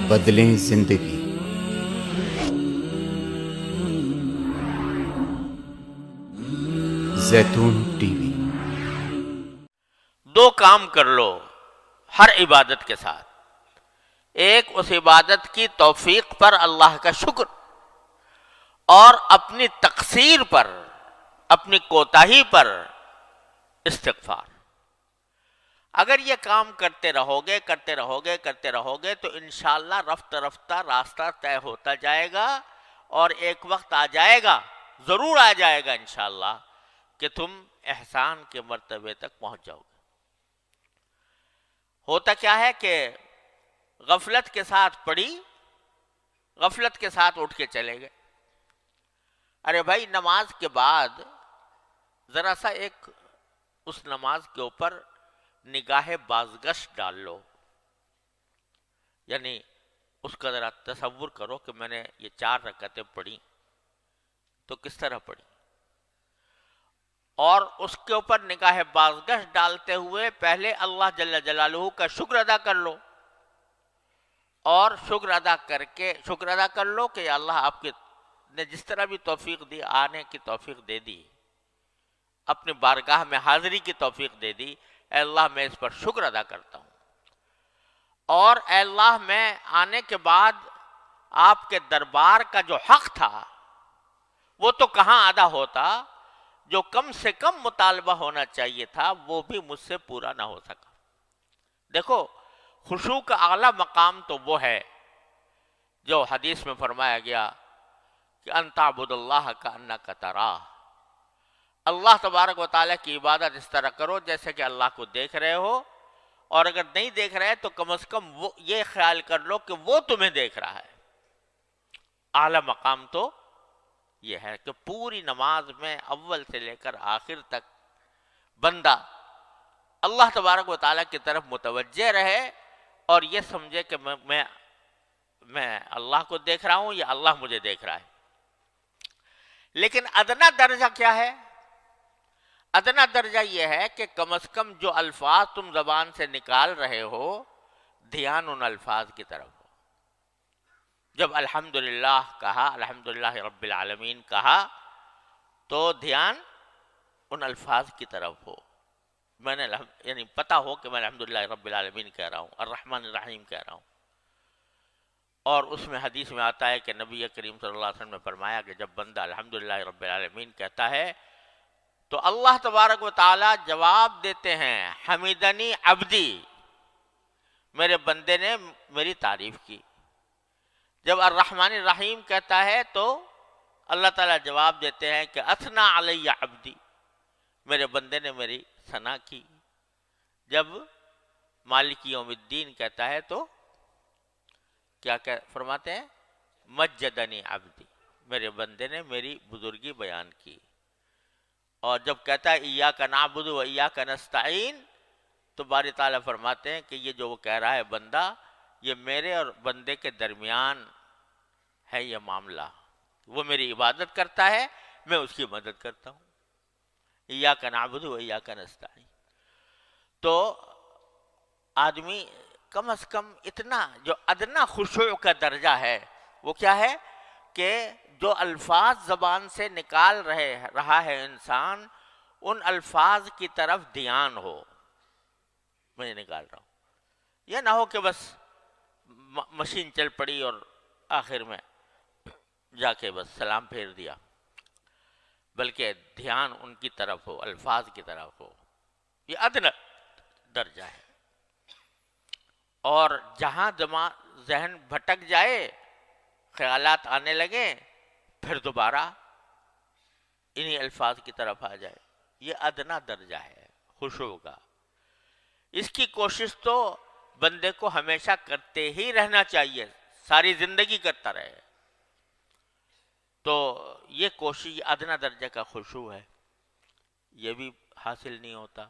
بدلیں زندگی۔ زیتون ٹی وی۔ دو کام کر لو ہر عبادت کے ساتھ، ایک اس عبادت کی توفیق پر اللہ کا شکر، اور اپنی تقصیر پر، اپنی کوتاہی پر استغفار۔ اگر یہ کام کرتے رہو گے تو انشاءاللہ رفتہ رفتہ راستہ طے ہوتا جائے گا، اور ایک وقت آ جائے گا، ضرور آ جائے گا انشاءاللہ، کہ تم احسان کے مرتبے تک پہنچ جاؤ گے۔ ہوتا کیا ہے کہ غفلت کے ساتھ پڑھی، غفلت کے ساتھ اٹھ کے چلے گئے۔ ارے بھائی، نماز کے بعد ذرا سا ایک اس نماز کے اوپر نگاہ بازگشت ڈال لو، یعنی اس کا ذرا تصور کرو کہ میں نے یہ 4 رکعتیں پڑھی تو کس طرح پڑھی، اور اس کے اوپر نگاہ بازگشت ڈالتے ہوئے پہلے اللہ جل جلالہ کا شکر ادا کر لو، اور شکر ادا کر لو کہ اللہ آپ نے جس طرح بھی توفیق دی، آنے کی توفیق دے دی، اپنی بارگاہ میں حاضری کی توفیق دے دی، اے اللہ میں اس پر شکر ادا کرتا ہوں، اور اے اللہ میں آنے کے بعد آپ کے دربار کا جو حق تھا وہ تو کہاں ادا ہوتا، جو کم سے کم مطالبہ ہونا چاہیے تھا وہ بھی مجھ سے پورا نہ ہو سکا۔ دیکھو، خشوع کا اعلیٰ مقام تو وہ ہے جو حدیث میں فرمایا گیا کہ ان تعبد اللہ کأنک تراہ، اللہ تبارک و تعالیٰ کی عبادت اس طرح کرو جیسے کہ اللہ کو دیکھ رہے ہو، اور اگر نہیں دیکھ رہے تو کم از کم وہ یہ خیال کر لو کہ وہ تمہیں دیکھ رہا ہے۔ اعلیٰ مقام تو یہ ہے کہ پوری نماز میں اول سے لے کر آخر تک بندہ اللہ تبارک و تعالیٰ کی طرف متوجہ رہے، اور یہ سمجھے کہ میں اللہ کو دیکھ رہا ہوں یا اللہ مجھے دیکھ رہا ہے۔ لیکن ادنا درجہ کیا ہے؟ ادنا درجہ یہ ہے کہ کم از کم جو الفاظ تم زبان سے نکال رہے ہو، دھیان ان الفاظ کی طرف ہو۔ جب الحمدللہ کہا، الحمدللہ رب العالمین کہا، تو دھیان ان الفاظ کی طرف ہو، میں نے یعنی پتا ہو کہ میں الحمدللہ رب العالمین کہہ رہا ہوں، الرحمن الرحیم کہہ رہا ہوں۔ اور اس میں حدیث میں آتا ہے کہ نبی کریم صلی اللہ علیہ وسلم نے فرمایا کہ جب بندہ الحمدللہ رب العالمین کہتا ہے تو اللہ تبارک و تعالی جواب دیتے ہیں، حمیدنی عبدی، میرے بندے نے میری تعریف کی۔ جب الرحمن الرحیم کہتا ہے تو اللہ تعالیٰ جواب دیتے ہیں کہ اثنا علی عبدی، میرے بندے نے میری ثنا کی۔ جب مالک یوم الدین کہتا ہے تو کیا فرماتے ہیں؟ مجدنی عبدی، میرے بندے نے میری بزرگی بیان کی۔ اور جب کہتا ہے ایاک نعبد و ایاک نستعین، تو باری تعالیٰ فرماتے ہیں کہ یہ جو وہ کہہ رہا ہے بندہ، یہ میرے اور بندے کے درمیان ہے یہ معاملہ، وہ میری عبادت کرتا ہے، میں اس کی مدد کرتا ہوں۔ ایاک نعبد و ایاک نستعین۔ تو آدمی کم از کم اتنا جو ادنا خشوع کا درجہ ہے وہ کیا ہے کہ جو الفاظ زبان سے نکال رہا ہے انسان، ان الفاظ کی طرف دھیان ہو، میں نکال رہا ہوں، یہ نہ ہو کہ بس مشین چل پڑی اور آخر میں جا کے بس سلام پھیر دیا، بلکہ دھیان ان کی طرف ہو، الفاظ کی طرف ہو، یہ ادنا درجہ ہے۔ اور جہاں ذہن بھٹک جائے، خیالات آنے لگیں، پھر دوبارہ انہی الفاظ کی طرف آ جائے، یہ ادنا درجہ ہے خشوع کا۔ اس کی کوشش تو بندے کو ہمیشہ کرتے ہی رہنا چاہیے، ساری زندگی کرتا رہے۔ تو یہ کوشش ادنا درجہ کا خشوع ہے، یہ بھی حاصل نہیں ہوتا۔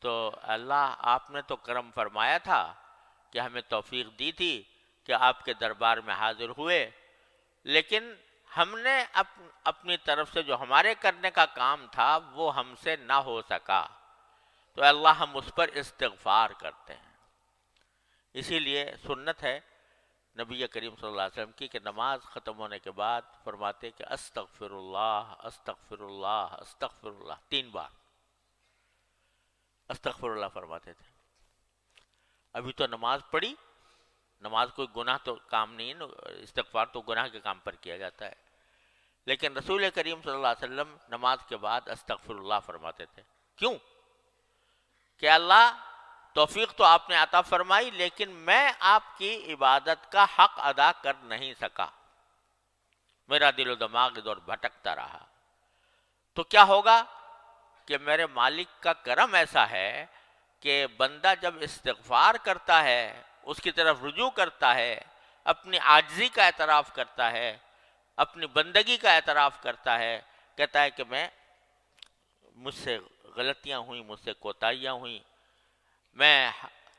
تو اللہ آپ نے تو کرم فرمایا تھا کہ ہمیں توفیق دی تھی کہ آپ کے دربار میں حاضر ہوئے، لیکن ہم نے اپنی طرف سے جو ہمارے کرنے کا کام تھا وہ ہم سے نہ ہو سکا، تو اللہ ہم اس پر استغفار کرتے ہیں۔ اسی لیے سنت ہے نبی کریم صلی اللہ علیہ وسلم کی کہ نماز ختم ہونے کے بعد فرماتے کہ استغفر اللہ استغفر اللہ استغفر اللہ، 3 بار استغفر اللہ فرماتے تھے۔ ابھی تو نماز پڑھی، نماز کوئی گناہ تو کام نہیں ہے، استغفار تو گناہ کے کام پر کیا جاتا ہے، لیکن رسول کریم صلی اللہ علیہ وسلم نماز کے بعد استغفر اللہ فرماتے تھے۔ کیوں؟ کہ اللہ توفیق تو آپ نے عطا فرمائی، لیکن میں آپ کی عبادت کا حق ادا کر نہیں سکا، میرا دل و دماغ ادھر بھٹکتا رہا۔ تو کیا ہوگا کہ میرے مالک کا کرم ایسا ہے کہ بندہ جب استغفار کرتا ہے، اس کی طرف رجوع کرتا ہے، اپنی عاجزی کا اعتراف کرتا ہے، اپنی بندگی کا اعتراف کرتا ہے، کہتا ہے کہ مجھ سے غلطیاں ہوئیں، مجھ سے کوتاہیاں ہوئیں، میں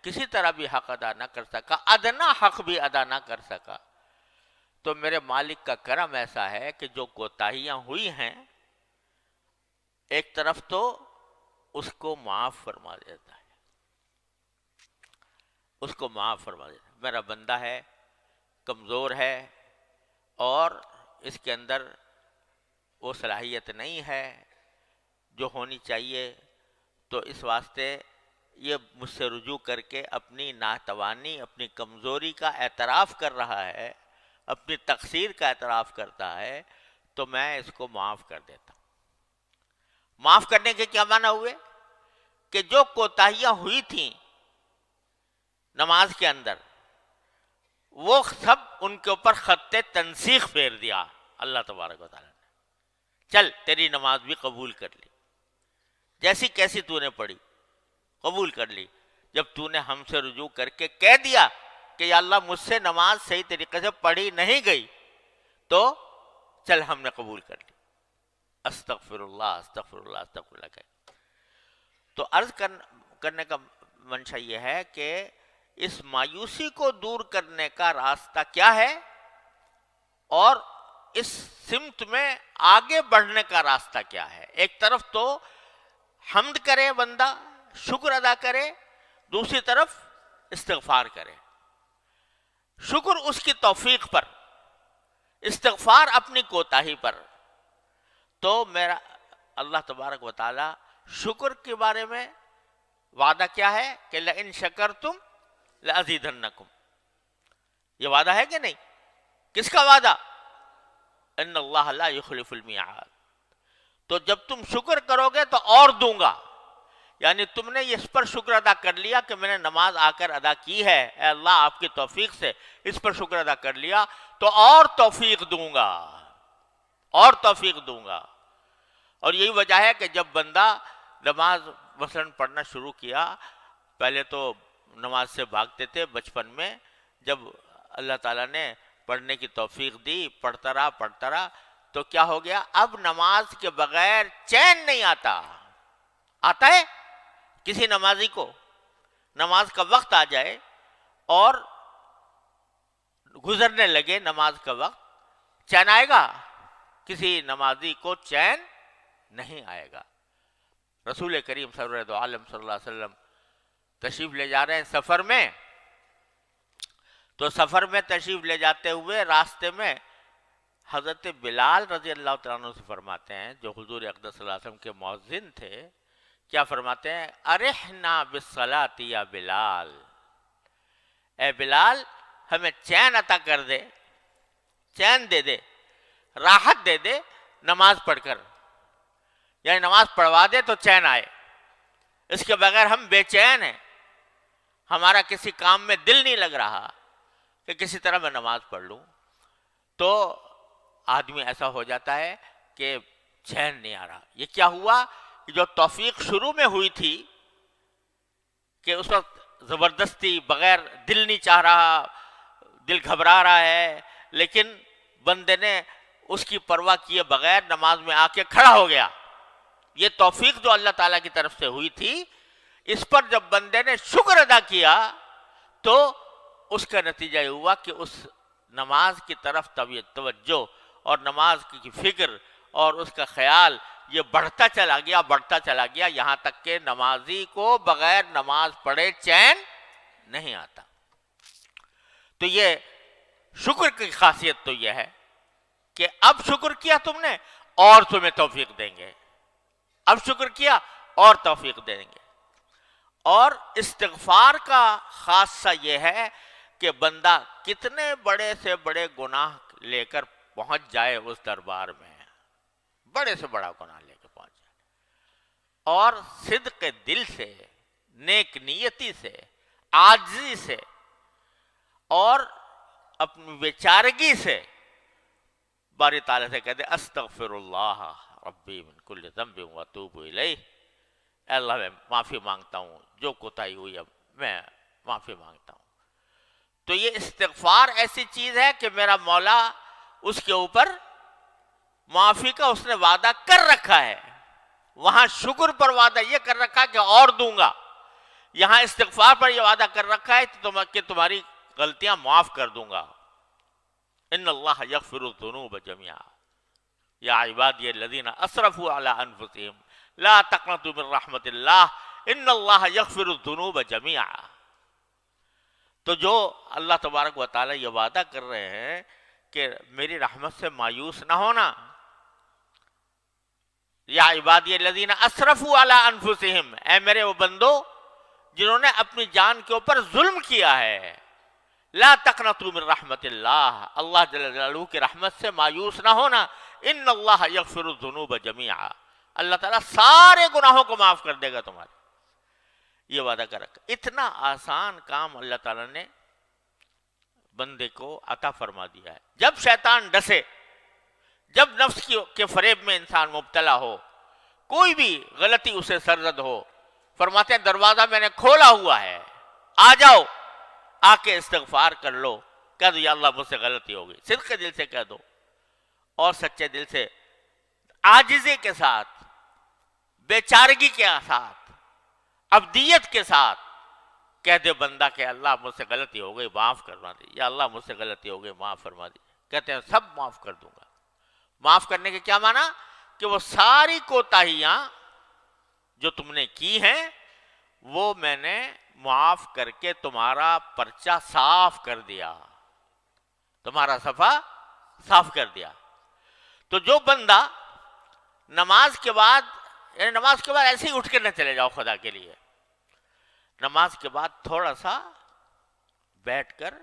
کسی طرح بھی حق ادا نہ کر سکا، ادنا حق بھی ادا نہ کر سکا، تو میرے مالک کا کرم ایسا ہے کہ جو کوتاہیاں ہوئی ہیں ایک طرف تو اس کو معاف فرما دیتا ہے، اس کو معاف فرما دیتا ہے۔ میرا بندہ ہے، کمزور ہے، اور اس کے اندر وہ صلاحیت نہیں ہے جو ہونی چاہیے، تو اس واسطے یہ مجھ سے رجوع کر کے اپنی ناتوانی، اپنی کمزوری کا اعتراف کر رہا ہے، اپنی تقصیر کا اعتراف کرتا ہے، تو میں اس کو معاف کر دیتا ہوں۔ معاف کرنے کے کیا معنی ہوئے؟ کہ جو کوتاہیاں ہوئی تھیں نماز کے اندر، وہ سب ان کے اوپر خط تنسیخ پھیر دیا اللہ تبارک و تعالیٰ نے۔ چل تیری نماز بھی قبول کر لی، جیسی کیسی تو نے پڑھی قبول کر لی۔ جب تو نے ہم سے رجوع کر کے کہہ دیا کہ یا اللہ مجھ سے نماز صحیح طریقے سے پڑھی نہیں گئی، تو چل ہم نے قبول کر لی، استغفر اللہ استغفر اللہ استغفر اللہ کہہ۔ تو عرض کرنے کا منشا یہ ہے کہ اس مایوسی کو دور کرنے کا راستہ کیا ہے، اور اس سمت میں آگے بڑھنے کا راستہ کیا ہے۔ ایک طرف تو حمد کرے بندہ، شکر ادا کرے، دوسری طرف استغفار کرے۔ شکر اس کی توفیق پر، استغفار اپنی کوتاہی پر۔ تو میرا اللہ تبارک و تعالی شکر کے بارے میں وعدہ کیا ہے کہ لئن شکرتم لأزیدنکم، یہ وعدہ ہے کہ نہیں؟ کس کا وعدہ؟ ان اللہ لا یخلف المیعاد۔ تو جب تم شکر کرو گے تو اور دوں گا، یعنی تم نے اس پر شکر ادا کر لیا کہ میں نے نماز آ کر ادا کی ہے، اے اللہ آپ کی توفیق سے اس پر شکر ادا کر لیا، تو اور توفیق دوں گا، اور توفیق دوں گا۔ اور یہی وجہ ہے کہ جب بندہ نماز مثلاً پڑھنا شروع کیا، پہلے تو نماز سے بھاگتے تھے بچپن میں، جب اللہ تعالیٰ نے پڑھنے کی توفیق دی، پڑھتا رہا، تو کیا ہو گیا؟ اب نماز کے بغیر چین نہیں آتا۔ آتا ہے کسی نمازی کو نماز کا وقت آ جائے اور گزرنے لگے نماز کا وقت، چین آئے گا؟ کسی نمازی کو چین نہیں آئے گا۔ رسول کریم سرور دو عالم صلی اللہ علیہ وسلم تشریف لے جا رہے ہیں سفر میں، تو سفر میں تشریف لے جاتے ہوئے راستے میں حضرت بلال رضی اللہ تعالیٰ عنہ سے فرماتے ہیں، جو حضور اقدس صلی اللہ علیہ وسلم کے مؤذن تھے، کیا فرماتے ہیں؟ ارحنا بالصلاۃ یا بلال، اے بلال ہمیں چین عطا کر دے، چین دے دے، راحت دے دے نماز پڑھ کر، یعنی نماز پڑھوا دے تو چین آئے، اس کے بغیر ہم بے چین ہیں، ہمارا کسی کام میں دل نہیں لگ رہا کہ کسی طرح میں نماز پڑھ لوں۔ تو آدمی ایسا ہو جاتا ہے کہ چین نہیں آ رہا۔ یہ کیا ہوا کہ جو توفیق شروع میں ہوئی تھی کہ اس وقت زبردستی بغیر دل نہیں چاہ رہا، دل گھبرا رہا ہے، لیکن بندے نے اس کی پرواہ کیے بغیر نماز میں آ کے کھڑا ہو گیا، یہ توفیق جو اللہ تعالیٰ کی طرف سے ہوئی تھی، اس پر جب بندے نے شکر ادا کیا تو اس کا نتیجہ یہ ہوا کہ اس نماز کی طرف توجہ اور نماز کی فکر اور اس کا خیال یہ بڑھتا چلا گیا یہاں تک کہ نمازی کو بغیر نماز پڑھے چین نہیں آتا۔ تو یہ شکر کی خاصیت تو یہ ہے کہ اب شکر کیا تم نے اور تمہیں توفیق دیں گے، اب شکر کیا اور توفیق دیں گے۔ اور استغفار کا خاصہ یہ ہے کہ بندہ کتنے بڑے سے بڑے گناہ لے کر پہنچ جائے اس دربار میں، بڑے سے بڑا گناہ لے کے پہنچ جائے، اور صدق دل سے، نیک نیتی سے، عاجزی سے اور اپنی بیچارگی سے باری تعالیٰ سے کہتے استغفر اللہ ربی من کل ذنب واتوب الیہ، اے اللہ میں معافی مانگتا ہوں، جو کوتاہی ہوئی اب میں معافی مانگتا ہوں۔ تو یہ استغفار ایسی چیز ہے کہ میرا مولا اس کے اوپر معافی کا اس نے وعدہ کر رکھا ہے، وہاں شکر پر وعدہ یہ کر رکھا ہے کہ اور دوں گا، یہاں استغفار پر یہ وعدہ کر رکھا ہے کہ تمہاری غلطیاں معاف کر دوں گا۔ ان اللہ یغفر الذنوب جميعا یا عبادی الذین اسرفوا علی انفسهم لا تقنطوا من رحمت اللہ ان اللہ یغفر الذنوب جميعا۔ تو جو اللہ تبارک و تعالی یہ وعدہ کر رہے ہیں کہ میری رحمت سے مایوس نہ ہونا، یا عبادی الذین اسرفوا علی انفسهم، اے میرے وہ بندو جنہوں نے اپنی جان کے اوپر ظلم کیا ہے، لا تقنطوا من رحمت اللہ، اللہ جل جلالہ کی رحمت سے مایوس نہ ہونا، ان اللہ یغفر الذنوب جميعا، اللہ تعالیٰ سارے گناہوں کو معاف کر دے گا تمہارے، یہ وعدہ کر رکھا۔ اتنا آسان کام اللہ تعالیٰ نے بندے کو عطا فرما دیا ہے۔ جب شیطان ڈسے، جب نفس کے فریب میں انسان مبتلا ہو، کوئی بھی غلطی اسے سرزد ہو، فرماتے ہیں دروازہ میں نے کھولا ہوا ہے، آ جاؤ، آ کے استغفار کر لو، کہہ دو یا اللہ مجھ سے غلطی ہو گئی، صدق دل سے کہہ دو اور سچے دل سے، عاجزی کے ساتھ، بیچارگی کے ساتھ، عبدیت کے ساتھ کہہ دے بندہ کہ اللہ مجھ سے غلطی ہو گئی معاف کروا دی، یا اللہ مجھ سے غلطی ہو گئی معاف فرما دی، کہتے ہیں سب معاف کر دوں گا۔ معاف کرنے کے کیا معنی؟ کہ وہ ساری کوتاہیاں جو تم نے کی ہیں وہ میں نے معاف کر کے تمہارا پرچہ صاف کر دیا، تمہارا صفحہ صاف کر دیا۔ تو جو بندہ نماز کے بعد، یعنی نماز کے بعد ایسے ہی اٹھ کے نہ چلے جاؤ خدا کے لیے، نماز کے بعد تھوڑا سا بیٹھ کر،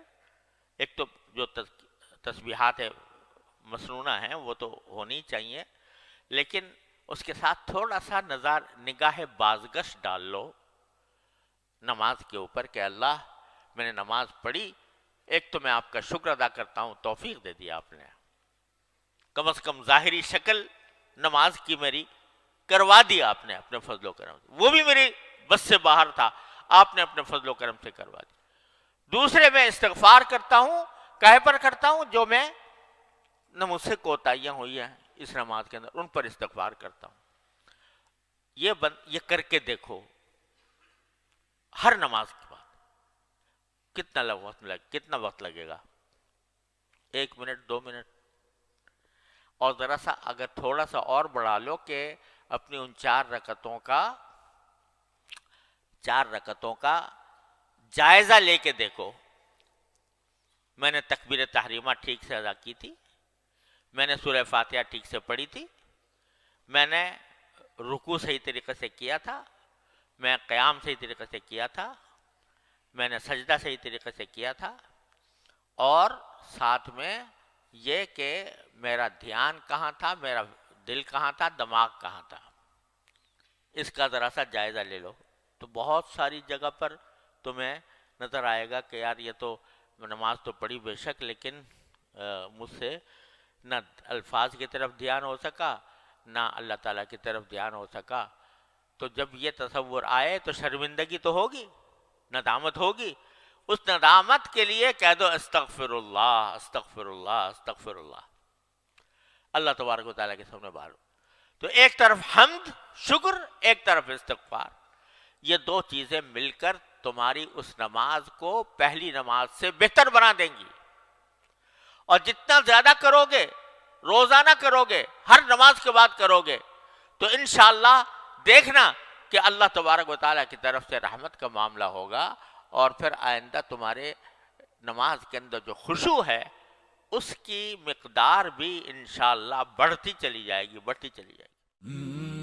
ایک تو جو تسبیحات مسنونہ ہیں وہ تو ہونی چاہیے، لیکن اس کے ساتھ تھوڑا سا نگاہ بازگشت ڈال لو نماز کے اوپر کہ اللہ میں نے نماز پڑھی، ایک تو میں آپ کا شکر ادا کرتا ہوں، توفیق دے دیا آپ نے، کم از کم ظاہری شکل نماز کی میری کروا دی آپ نے اپنے فضل و کرم سے، وہ بھی میری بس سے باہر تھا، آپ نے اپنے فضل و کرم سے کروا دی۔ دوسرے میں استغفار کرتا ہوں، کہے پر کرتا ہوں جو میں نہ مجھ سے کوتاہیاں ہوئی ہیں اس نماز کے اندر، ان پر استغفار کرتا ہوں۔ یہ کر کے دیکھو ہر نماز کے بعد کتنا وقت لگے گا؟ 1 منٹ 2 منٹ، اور ذرا سا اگر تھوڑا سا اور بڑھا لو کہ اپنی ان 4 رکعتوں کا جائزہ لے کے دیکھو، میں نے تکبیر تحریمہ ٹھیک سے ادا کی تھی، میں نے سورہ فاتحہ ٹھیک سے پڑھی تھی، میں نے رکوع صحیح طریقے سے کیا تھا، میں قیام صحیح طریقے سے کیا تھا، میں نے سجدہ صحیح طریقے سے کیا تھا، اور ساتھ میں یہ کہ میرا دھیان کہاں تھا، میرا دل کہاں تھا، دماغ کہاں تھا، اس کا ذرا سا جائزہ لے لو، تو بہت ساری جگہ پر تمہیں نظر آئے گا کہ یار یہ تو نماز تو پڑھی بے شک، لیکن مجھ سے نہ الفاظ کی طرف دھیان ہو سکا، نہ اللہ تعالیٰ کی طرف دھیان ہو سکا۔ تو جب یہ تصور آئے تو شرمندگی تو ہوگی، ندامت ہوگی، اس ندامت کے لیے کہہ دو استغفر اللہ استغفر اللہ استغفر اللہ، اللہ تبارک و تعالیٰ کے سامنے بارو۔ تو ایک طرف حمد شکر، ایک طرف استغفار، یہ 2 چیزیں مل کر تمہاری اس نماز کو پہلی نماز سے بہتر بنا دیں گی، اور جتنا زیادہ کرو گے، روزانہ کرو گے، ہر نماز کے بعد کرو گے، تو انشاءاللہ دیکھنا کہ اللہ تبارک و تعالیٰ کی طرف سے رحمت کا معاملہ ہوگا، اور پھر آئندہ تمہارے نماز کے اندر جو خشوع ہے اس کی مقدار بھی انشاءاللہ بڑھتی چلی جائے گی، بڑھتی چلی جائے گی۔